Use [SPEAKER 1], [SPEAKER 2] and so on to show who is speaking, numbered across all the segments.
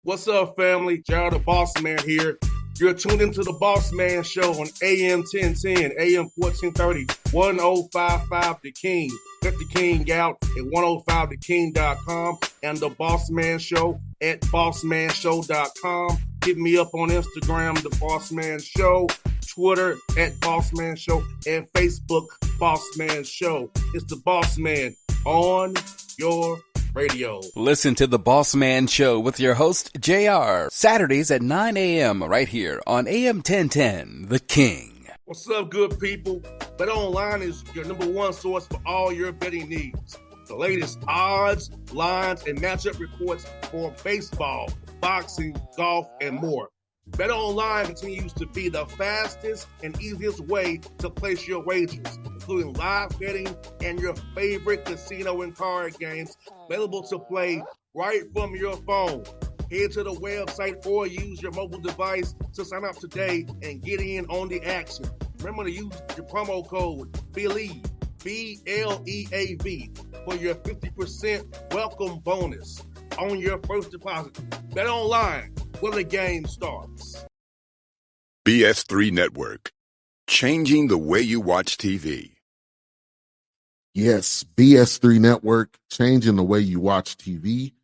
[SPEAKER 1] What's up, family? Gerald the Bossman here. You're tuned into the Bossman Show on AM 1010, AM 1430, 1055 The King. Let the King out at 105theking.com and the Bossman Show at bossmanshow.com. Hit me up on Instagram, The Bossman Show, Twitter at Bossman Show, and Facebook, Bossman Show. It's the Bossman on your radio.
[SPEAKER 2] Listen to the Bossman Show with your host, JR, Saturdays at 9 a.m. right here on AM 1010, The King.
[SPEAKER 1] What's up, good people? BetOnline is your number one source for all your betting needs. The latest odds, lines, and matchup reports for baseball, boxing, golf, and more. BetOnline continues to be the fastest and easiest way to place your wagers, including live betting and your favorite casino and card games available to play right from your phone. Head to the website or use your mobile device to sign up today and get in on the action. Remember to use your promo code BELIEVE, B-L-E-A-V, for your 50% welcome bonus on your first deposit. BetOnline, where the game starts.
[SPEAKER 3] BS3 Network, changing the way you watch TV.
[SPEAKER 4] Yes, BS3 Network, changing the way you watch TV,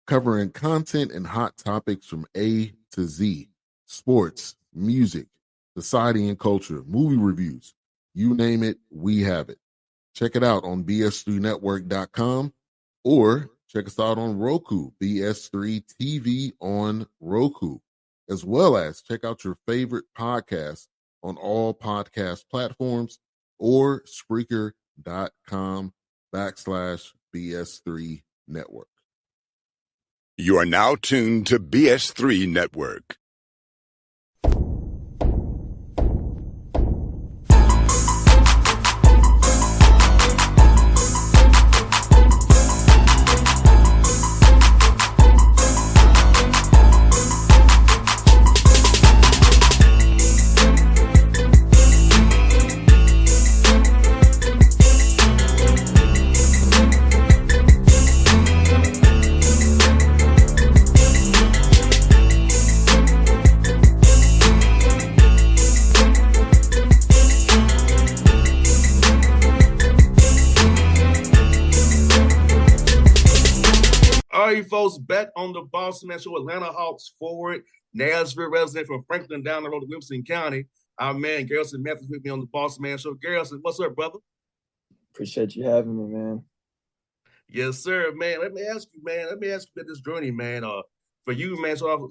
[SPEAKER 4] covering content and hot topics from A to Z, sports, music, society and culture, movie reviews, you name it, we have it. Check it out on bs3network.com or check us out on Roku, BS3 TV on Roku, as well as check out your favorite podcast on all podcast platforms or Spreaker.com/BS3 Network.
[SPEAKER 3] You are now tuned to BS3 Network.
[SPEAKER 1] All right, folks, back on the Bossman Show, Atlanta Hawks forward, Nashville resident from Franklin down the road to Williamson County. Our man, Garrison Mathews, with me on the Bossman Show. Garrison, what's up, brother?
[SPEAKER 5] Appreciate you having me, man.
[SPEAKER 1] Yes, sir, man. Let me ask you about this journey, man. For you, man, so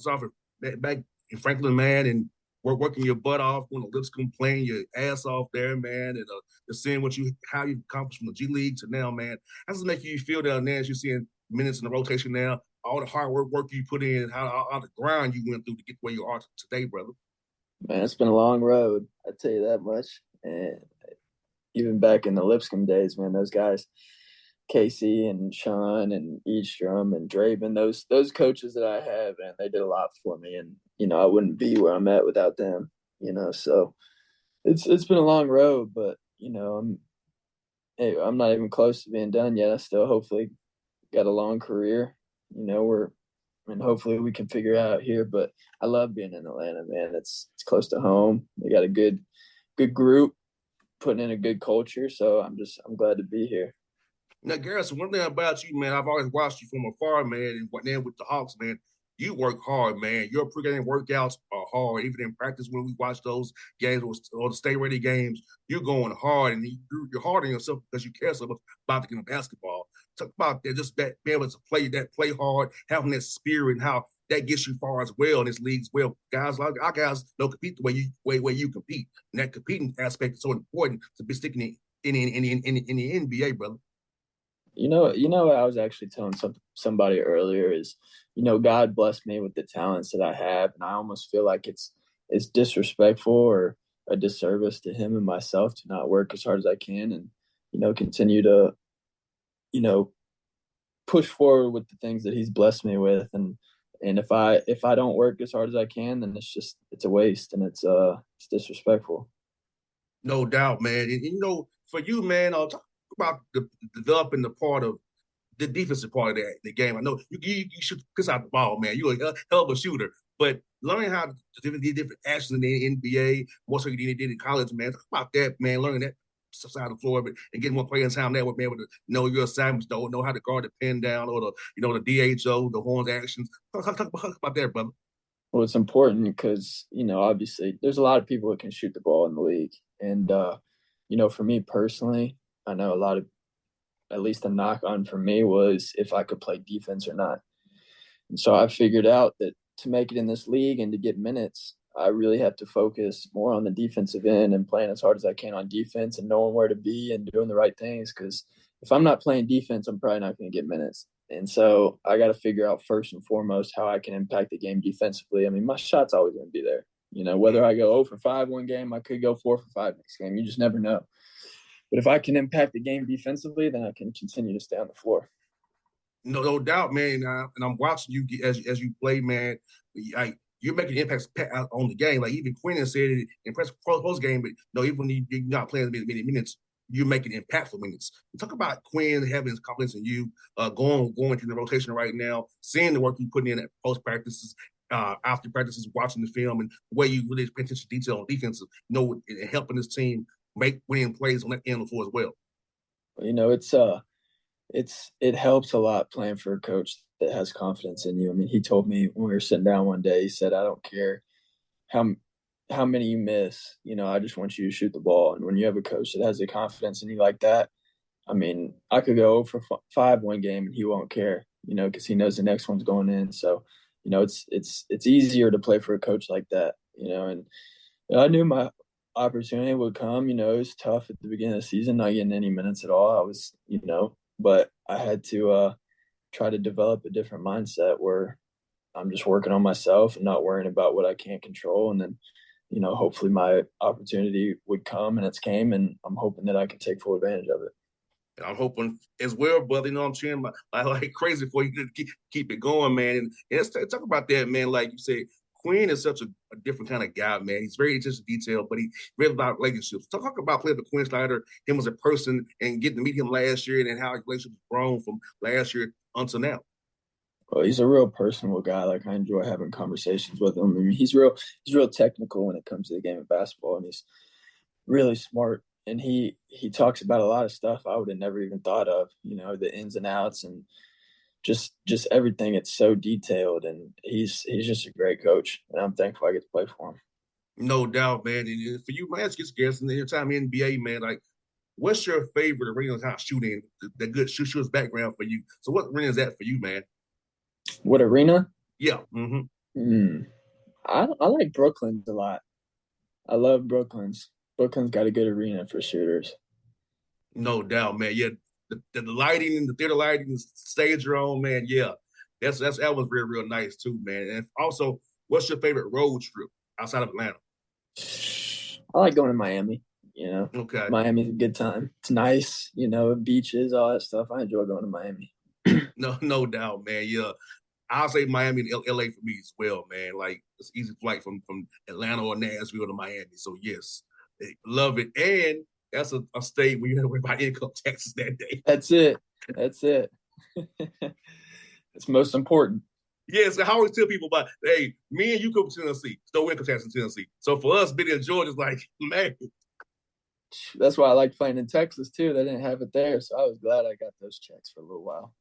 [SPEAKER 1] back in Franklin, man, and working your butt off, when the Lipscomb playing your ass off there, man, and just seeing how you accomplished from the G League to now, man. How does it make you feel down there as you're seeing minutes in the rotation now, all the hard work you put in, how the grind you went through to get where you are today, brother?
[SPEAKER 5] Man, it's been a long road, I tell you that much. And even back in the Lipscomb days, man, those guys, Casey and Sean and Eastrom and Draven, those coaches that I have, man, they did a lot for me. And, I wouldn't be where I'm at without them, so it's been a long road, but, I'm not even close to being done yet. I still hopefully got a long career, hopefully we can figure it out here, but I love being in Atlanta, man. It's close to home. They got a good group, putting in a good culture. So I'm glad to be here.
[SPEAKER 1] Now, Garrison, one thing about you, man, I've always watched you from afar, man, and then with the Hawks, man, you work hard, man. Your pregame workouts are hard. Even in practice when we watch those games or the stay-ready games, you're going hard, and you're hard on yourself because you care so much about the game of basketball. Talk about that, just that being able to play hard, having that spirit, and how that gets you far as well in this league as well. Guys, our guys don't compete the way you compete, and that competing aspect is so important to be sticking in the NBA, brother.
[SPEAKER 5] What I was actually telling somebody earlier is, God blessed me with the talents that I have, and I almost feel like it's disrespectful or a disservice to him and myself to not work as hard as I can and, continue to, push forward with the things that he's blessed me with. And if I don't work as hard as I can, then it's a waste, and it's disrespectful.
[SPEAKER 1] No doubt, man. And for you, man, I'll talk about the developing the part of the defensive part of the game. I know you should piss out the ball, man. You're a hell of a shooter, but learning how to different actions in the NBA, more so than you did in college, man. Talk about that, man. Learning that side of the floor, but and getting more playing time that would be able to know your assignments, know how to guard the pin down or the DHO, the horns actions. Talk about that, brother.
[SPEAKER 5] Well, it's important because, obviously there's a lot of people that can shoot the ball in the league. And, for me personally, I know a lot of, at least the knock on for me was if I could play defense or not. And so I figured out that to make it in this league and to get minutes, I really have to focus more on the defensive end and playing as hard as I can on defense and knowing where to be and doing the right things. Because if I'm not playing defense, I'm probably not going to get minutes. And so I got to figure out first and foremost how I can impact the game defensively. I mean, my shot's always going to be there. Whether I go 0 for 5 one game, I could go 4 for 5 next game. You just never know. But if I can impact the game defensively, then I can continue to stay on the floor.
[SPEAKER 1] No doubt, man. And I'm watching you as you play, man. You're making impacts on the game. Like even Quinn said it in post game, but no, even when you're not playing many minutes, you're making impactful minutes. Talk about Quinn having his confidence in you, going through the rotation right now, seeing the work you putting in at post practices, after practices, watching the film, and the way you really pay attention to detail on defense, and helping this team make winning plays on that end of the floor as well.
[SPEAKER 5] It helps a lot playing for a coach that has confidence in you. I mean, he told me when we were sitting down one day, he said, "I don't care how many you miss, I just want you to shoot the ball." And when you have a coach that has the confidence in you like that, I mean, I could go 0 for 5 one game and he won't care, because he knows the next one's going in. So, it's easier to play for a coach like that, and I knew my opportunity would come. It was tough at the beginning of the season, not getting any minutes at all. I was, but I had to try to develop a different mindset where I'm just working on myself and not worrying about what I can't control. And then, hopefully my opportunity would come, and it's came, and I'm hoping that I can take full advantage of it.
[SPEAKER 1] And I'm hoping as well, brother. I'm cheering like crazy for you to keep it going, man. And let's talk about that, man. Like you said, Quinn is such a different kind of guy, man. He's very attention to detail, but he really about relationships. Talk about playing with Quinn Snyder, him as a person, and getting to meet him last year, and how his relationship has grown from last year until now.
[SPEAKER 5] Well, he's a real personable guy. Like, I enjoy having conversations with him. I mean, he's real technical when it comes to the game of basketball, and he's really smart. And he talks about a lot of stuff I would have never even thought of, the ins and outs and just everything. It's so detailed, and he's just a great coach, and I'm thankful I get to play for him.
[SPEAKER 1] No doubt, man. And for you, man, it's Garrison, your time in the NBA, man, like, what's your favorite arena kind of shooting, the good shooter's background for you? So what arena is that for you, man?
[SPEAKER 5] What arena?
[SPEAKER 1] Yeah.
[SPEAKER 5] I like Brooklyn's a lot. I love Brooklyn's. Brooklyn's got a good arena for shooters.
[SPEAKER 1] No doubt, man. Yeah, the lighting and the theater lighting, the stage you're on, man. Yeah, that was real nice too, man. And also, what's your favorite road trip outside of Atlanta?
[SPEAKER 5] I like going to Miami.
[SPEAKER 1] Okay.
[SPEAKER 5] Miami's a good time. It's nice, beaches, all that stuff. I enjoy going to Miami.
[SPEAKER 1] No doubt, man. Yeah, I'll say Miami and LA for me as well, man. Like, it's an easy flight from Atlanta or Nashville to Miami. So yes, love it. And that's a state where you don't worry about income taxes that day.
[SPEAKER 5] That's it. It's most important.
[SPEAKER 1] Yes, I always tell people about, hey, me and you come to Tennessee, no income tax in Tennessee. So for us, being in Georgia is like, man.
[SPEAKER 5] That's why I like playing in Texas too. They didn't have it there, so I was glad I got those checks for a little while.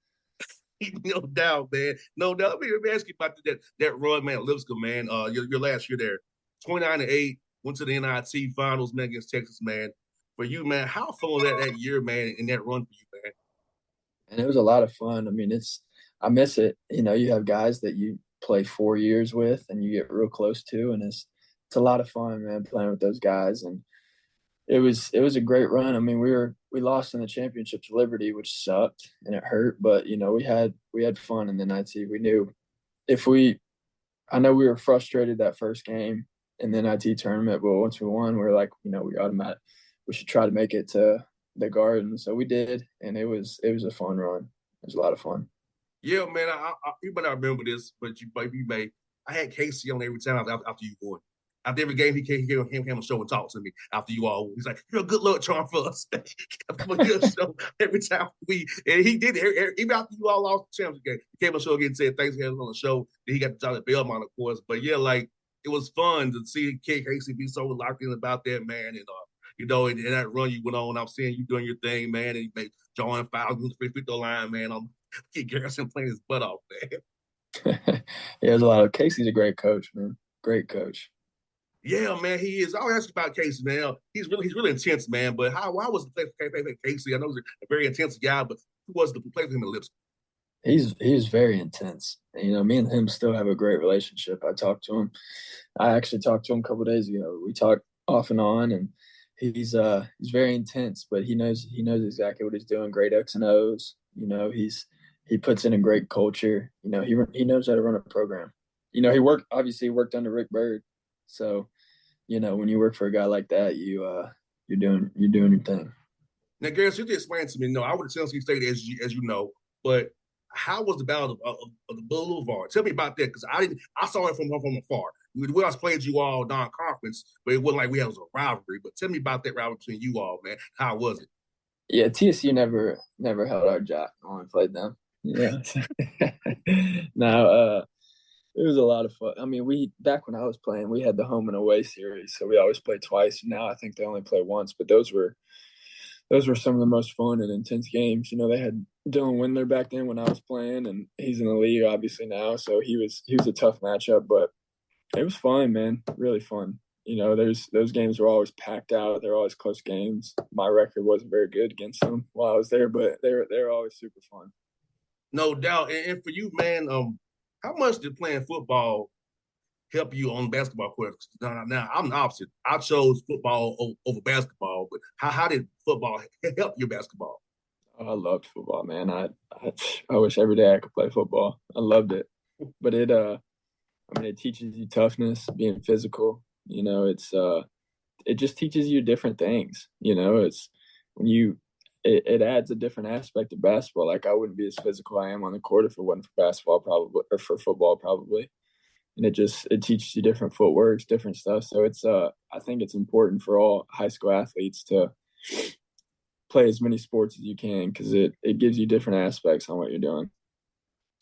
[SPEAKER 1] No doubt, man. No doubt. Let me ask you about that run, man, Lipscomb, man. Your last year there, 29-8, went to the NIT finals, man, against Texas, man. For you, man, how fun was that year, man, in that run for you, man?
[SPEAKER 5] And it was a lot of fun. I mean, I miss it. You have guys that you play 4 years with and you get real close to, and it's a lot of fun, man, playing with those guys. And it was a great run. I mean, we lost in the championship to Liberty, which sucked and it hurt, but we had fun in the NIT. We knew I know we were frustrated that first game in the NIT tournament, but once we won, we were like, we should try to make it to the Garden. So we did, and it was a fun run. It was a lot of fun.
[SPEAKER 1] Yeah, man. You might not remember this, but you may. I had Casey on every time after you won. After every game, he came a show and talked to me after you all. He's like, "You're a good luck charm for us." A good show every time and he did it. Even after you all lost the championship game, he came on the show again and said thanks for having us on the show. Then he got the job at Belmont, of course. But yeah, like it was fun to see Casey be so locked in about that, man. And and that run you went on, I'm seeing you doing your thing, man. And you made John fouls on the free throw line, man. I'm Garrison playing his butt off, man.
[SPEAKER 5] Yeah, there's a lot of Casey's a great coach, man. Great coach.
[SPEAKER 1] Yeah, man, he is. I'll ask you about Casey, man. He's really intense, man. But how was the play for Casey? I know he's a very intense guy, but who was the play for him in Lipscomb?
[SPEAKER 5] He's very intense. Me and him still have a great relationship. I talked to him. I actually talked to him a couple of days ago. We talked off and on, and he's very intense, but he knows exactly what he's doing. Great X and O's. He puts in a great culture. He knows how to run a program. He worked under Rick Byrd. So, when you work for a guy like that, you're doing your thing.
[SPEAKER 1] Now, Garrison, you just explain to me. No, I went to Tennessee State, as you know, but how was the battle of the Boulevard? Tell me about that, because I saw it from afar. We always played you all non-conference, but it wasn't like we had a rivalry. But tell me about that rivalry between you all, man. How was it?
[SPEAKER 5] Yeah, TSU never held our jock when we played them. Yeah. Now, it was a lot of fun. I mean, back when I was playing, we had the home and away series, so we always played twice. Now I think they only play once, but those were some of the most fun and intense games. They had Dylan Windler back then when I was playing, and he's in the league obviously now, so he was a tough matchup, but it was fun, man. Really fun. Those games were always packed out. They're always close games. My record wasn't very good against them while I was there, but they were always super fun.
[SPEAKER 1] No doubt. And for you, man, how much did playing football help you on basketball court? Now I'm the opposite. I chose football over basketball, but how did football help your basketball?
[SPEAKER 5] Oh, I loved football, man. I wish every day I could play football. I loved it, but it teaches you toughness, being physical. It just teaches you different things. It's when it adds a different aspect of basketball. Like I wouldn't be as physical I am on the court if it wasn't for basketball, probably, or for football, probably. And it teaches you different footworks, different stuff. So I think it's important for all high school athletes to play as many sports as you can, because it gives you different aspects on what you're doing.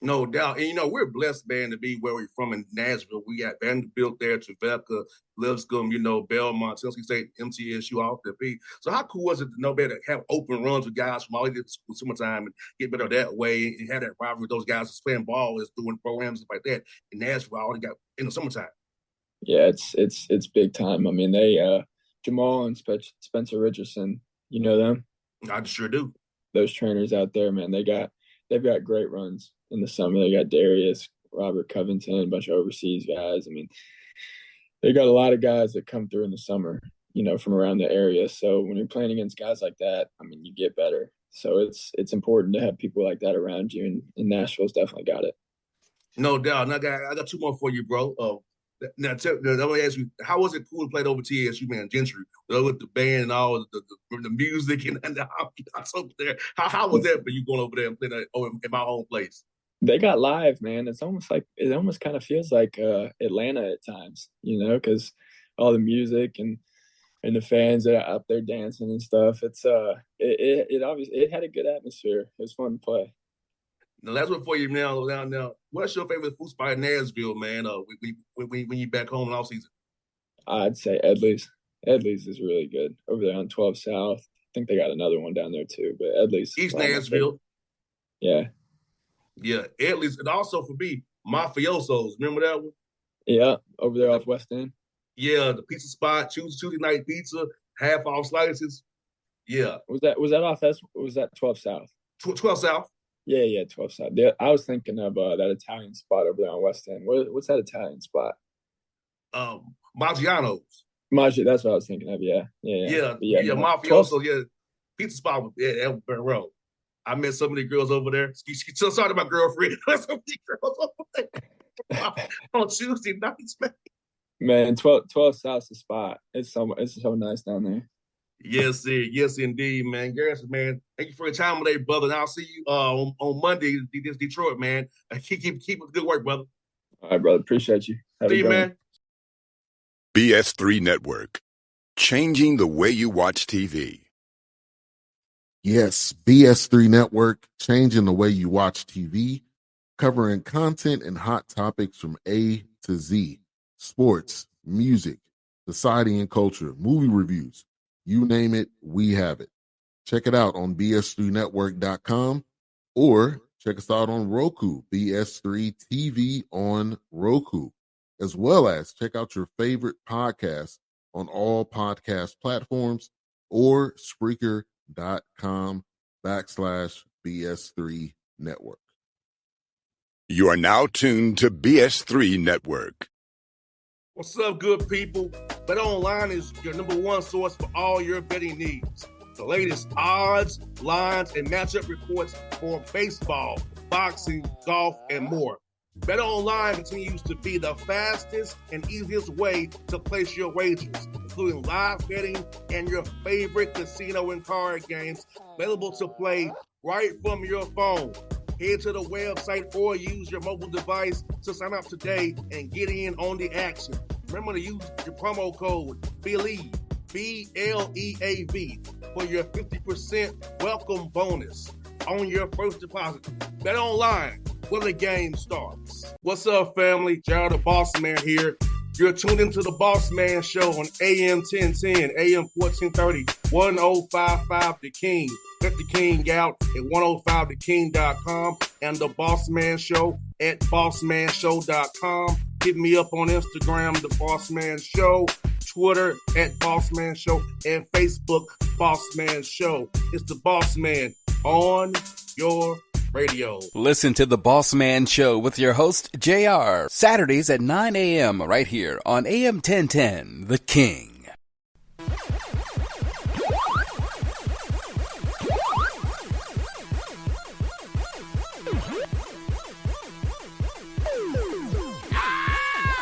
[SPEAKER 1] No doubt. And, we're blessed, man, to be where we're from in Nashville. We got Vanderbilt there, Trevecca, Lipscomb, Belmont, Tennessee State, MTSU, all the beat. So how cool was it to know better, have open runs with guys from all over the summertime and get better that way and have that rivalry with those guys that's playing ball, is doing programs like that in Nashville all got in the summertime?
[SPEAKER 5] Yeah, it's big time. I mean, they Jamal and Spencer Richardson, you know them?
[SPEAKER 1] I sure do.
[SPEAKER 5] Those trainers out there, man, they've got great runs in the summer. They got Darius, Robert Covington, a bunch of overseas guys. I mean, they got a lot of guys that come through in the summer, from around the area. So when you're playing against guys like that, I mean, you get better. So it's important to have people like that around you, and Nashville's definitely got it.
[SPEAKER 1] No doubt. And I got two more for you, bro. Now, I'm going to ask you, how was it cool to play over TSU, man, Gentry, with the band and all the music and the house over there? How was that for you going over there and playing in my home place?
[SPEAKER 5] They got live, man. It almost kind of feels like Atlanta at times, because all the music and the fans that are up there dancing and stuff. It's it obviously it had a good atmosphere. It was fun to play.
[SPEAKER 1] The last one for you now. What's your favorite food spot in Nashville, man? When you back home in off season?
[SPEAKER 5] I'd say Edley's. Edley's is really good over there on 12 South. I think they got another one down there too, but Edley's.
[SPEAKER 1] East Nashville.
[SPEAKER 5] Yeah.
[SPEAKER 1] Yeah, Edley's, and also for me, Mafioso's. Remember that one?
[SPEAKER 5] Yeah, over there off West End.
[SPEAKER 1] Yeah, the pizza spot, Tuesday night pizza, half off slices. Yeah.
[SPEAKER 5] Was that off? Was that 12 South?
[SPEAKER 1] 12 South.
[SPEAKER 5] Yeah, 12 South. Yeah, I was thinking of that Italian spot over there on West End. What's that Italian spot?
[SPEAKER 1] Maggiano's.
[SPEAKER 5] That's what I was thinking of. Yeah.
[SPEAKER 1] Mafioso. Yeah, pizza spot was Elbert Road. I met so many girls over there. She still talking about girlfriend. So many girls over there on Tuesday nights, man.
[SPEAKER 5] Man, 12 South's the spot. It's so nice down there.
[SPEAKER 1] Yes, sir. Yes, indeed, man. Garrison, man, thank you for your time today, brother. And I'll see you on Monday against Detroit, man. Keep up the good work, brother.
[SPEAKER 5] All right, brother. Appreciate you.
[SPEAKER 1] See you, man.
[SPEAKER 3] BS3 Network. Changing the way you watch TV.
[SPEAKER 4] Yes, BS3 Network, changing the way you watch TV, covering content and hot topics from A to Z. Sports, music, society and culture, movie reviews. You name it, we have it. Check it out on bs3network.com or check us out on Roku, BS3 TV on Roku, as well as check out your favorite podcast on all podcast platforms or Spreaker.com/BS3 Network.
[SPEAKER 3] You are now tuned to BS3 Network.
[SPEAKER 1] What's up, good people? BetOnline is your number one source for all your betting needs. The latest odds, lines, and matchup reports for baseball, boxing, golf, and more. BetOnline continues to be the fastest and easiest way to place your wagers, including live betting and your favorite casino and card games available to play right from your phone. Head to the website or use your mobile device to sign up today and get in on the action. Remember to use your promo code BELIEVE, BLEAV, for your 50% welcome bonus on your first deposit. Bet online where the game starts. What's up, family? Jared the Bossman here. You're tuned into the Bossman Show on AM 1010, AM 1430, 1055 The King. Check The King out at 105theking.com and the Bossman Show at bossmanshow.com. Hit me up on Instagram, The Bossman Show, Twitter at Bossman Show, and Facebook, Bossman Show. It's the Bossman on your radio.
[SPEAKER 2] Listen to The Bossman Show with your host, JR, Saturdays at 9 a.m. right here on AM 1010, The King.